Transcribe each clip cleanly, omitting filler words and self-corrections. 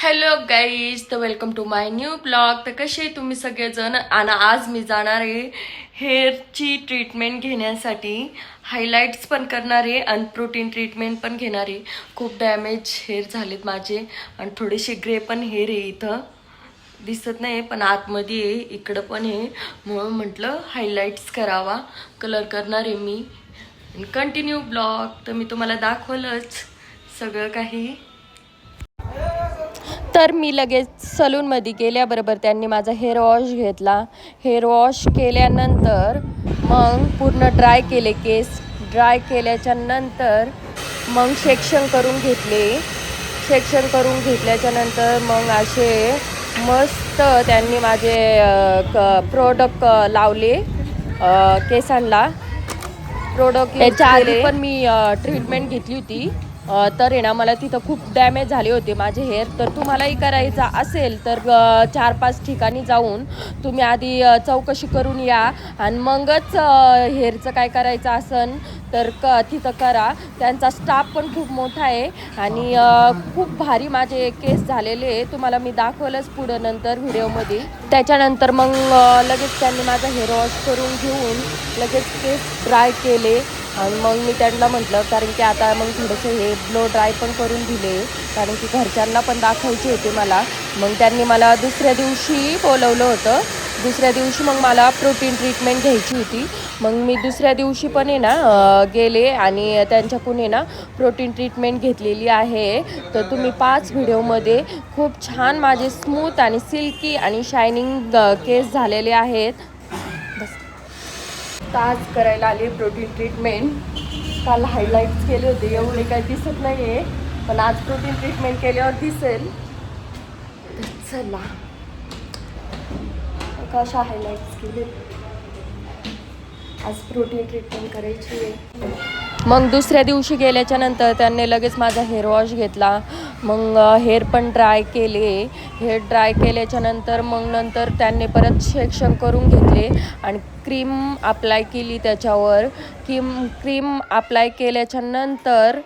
Hello guys, तर welcome to my new blog. तर कसे तुम्ही सगळेजण. आणि आज मी जाणार आहे हेअरची ट्रीटमेंट घेण्यासाठी. हायलाइट्स पण करणार आहे आणि प्रोटीन ट्रीटमेंट पण घेणार आहे. खूप डॅमेज हेअर झालेत माझे आणि थोडेसे ग्रे पण हेअर आहे. इथं दिसत नाही पण आतमध्ये आहे, इकडं पण आहे. म्हणून म्हटलं हायलाइट्स करावा, कलर करणार आहे मी. Continue blog. तर मी तुम्हाला दाखवलंच सगळं काही. तर मी लगेच सलूनमध्ये गेल्याबरोबर त्यांनी माझा हेअर वॉश घेतला. हेअर वॉश केल्यानंतर मग पूर्ण ड्राय केले केस. ड्राय केल्याच्या नंतर मग सेक्शन करून घेतले. सेक्शन करून घेतल्याच्या नंतर मग असे मस्त त्यांनी माझे प्रोडक्ट लावले केसांना. प्रोडक्ट याच्या आधी पण मी ट्रीटमेंट घेतली होती. तर आहे ना, मला तिथं खूप डॅमेज झाले होते माझे हेअर. तर तुम्हालाही करायचा असेल तर 4-5 ठिकाणी जाऊन तुम्ही आधी चौकशी करून या आणि मगच हेअरचं काय करायचं असेल तर तिथं करा. त्यांचा स्टाफ पण खूप मोठा आहे आणि खूप भारी माझे केस झालेले. तुम्हाला मी दाखवलंच पुढं नंतर व्हिडिओमध्ये. त्याच्यानंतर मग लगेच त्यांनी माझा हेअर वॉश करून घेऊन लगेच केस ड्राय केले. आणि मग मी त्यांना म्हटलं, कारण की आता मग थोडंसं हे ब्लो ड्राय पण करून दिले, कारण की घरच्यांना पण दाखवायचे होते मला. मग त्यांनी मला दुसऱ्या दिवशी बोलवलं होतं. दुसऱ्या दिवशी मग मला प्रोटीन ट्रीटमेंट घ्यायची होती. मग मी दुसऱ्या दिवशी पण आहे ना गेले आणि त्यांच्याकडून आहे ना प्रोटीन ट्रीटमेंट घेतलेली आहे. तर तुम्ही 5 व्हिडिओमध्ये खूप छान माझे स्मूथ आणि सिल्की आणि शायनिंग केस झालेले आहेत. आज करायला आले प्रोटीन ट्रीटमेंट. काल हायलाइट्स केले होते, एवढे काही दिसत नाही आहे, पण आज प्रोटीन ट्रीटमेंट केल्यावर दिसेल. चला, कशा हायलाइट्स केले. आज प्रोटीन ट्रीटमेंट करायची आहे. मग दुसऱ्या दिवशी गेल्याच्या नंतर त्यांनी लगेच माझा हेअर वॉश घेतला. मग हेअर पण ड्राय केले. हेअर ड्राय केल्याच्या नंतर मग नंतर त्यांनी परत सेक्शन करून घेतले आणि क्रीम अप्लाय केली त्याच्यावर. क्रीम अप्लाय केल्याच्या नंतर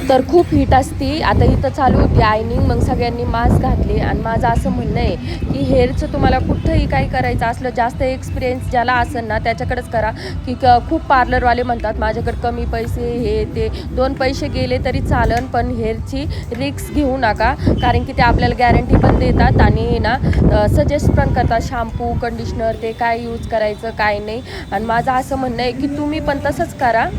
तर खूप हीट असती. आता इथं चालू होती आयनिंग. मग सगळ्यांनी मास्क घातले आणि माझं असं म्हणणं आहे की हेअरचं तुम्हाला कुठंही काही करायचं असलं, जास्त एक्सपिरियन्स ज्याला असेल ना त्याच्याकडेच करा. की खूप पार्लरवाले म्हणतात माझ्याकडे कमी पैसे, हे ते 2 पैसे गेले तरी चालन, पण हेअरची रिस्क घेऊ नका. कारण की ते आपल्याला गॅरंटी पण देतात आणि ना सजेस्ट पण करतात शॅम्पू कंडिशनर ते काय यूज करायचं काय नाही. आणि माझं असं म्हणणं आहे की तुम्ही पण तसंच करा.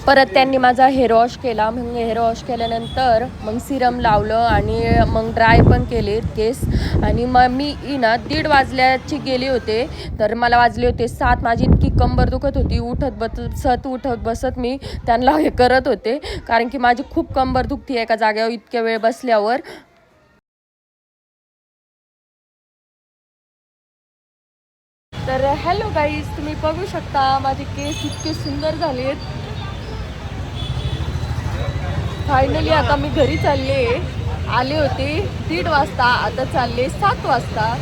परत त्यांनी माझा हेअर वॉश केला. मग हेअर वॉश केल्यानंतर मग सिरम लावलं आणि मग ड्राय पण केले केस. आणि मग मी ना 1:30 वाजल्याची गेले होते. तर मला वाजले होते 7. माझी इतकी कंबर दुखत होती, उठत बसत मी त्यांना हे करत होते, कारण की माझी खूप कंबर दुखती एका जागेवर इतक्या वेळ बसल्यावर. तर हॅलो गाईज, तुम्ही बघू शकता माझे केस इतके सुंदर झालेत. फायनली आता मी घरी आले होते 1:30 वाजता, आता चालले 7 वाजता.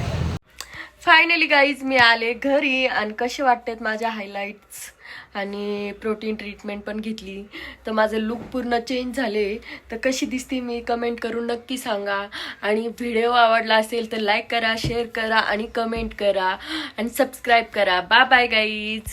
फायनली गाईज मी आले घरी. आणि कसे वाटतात माझ्या हायलाइट्स आणि प्रोटीन ट्रीटमेंट पण घेतली तर माझं लुक पूर्ण चेंज झाले. तर कशी दिसते मी कमेंट करून नक्की सांगा. आणि व्हिडिओ आवडला असेल तर लाईक करा, शेअर करा आणि कमेंट करा आणि सबस्क्राईब करा. Bye bye guys.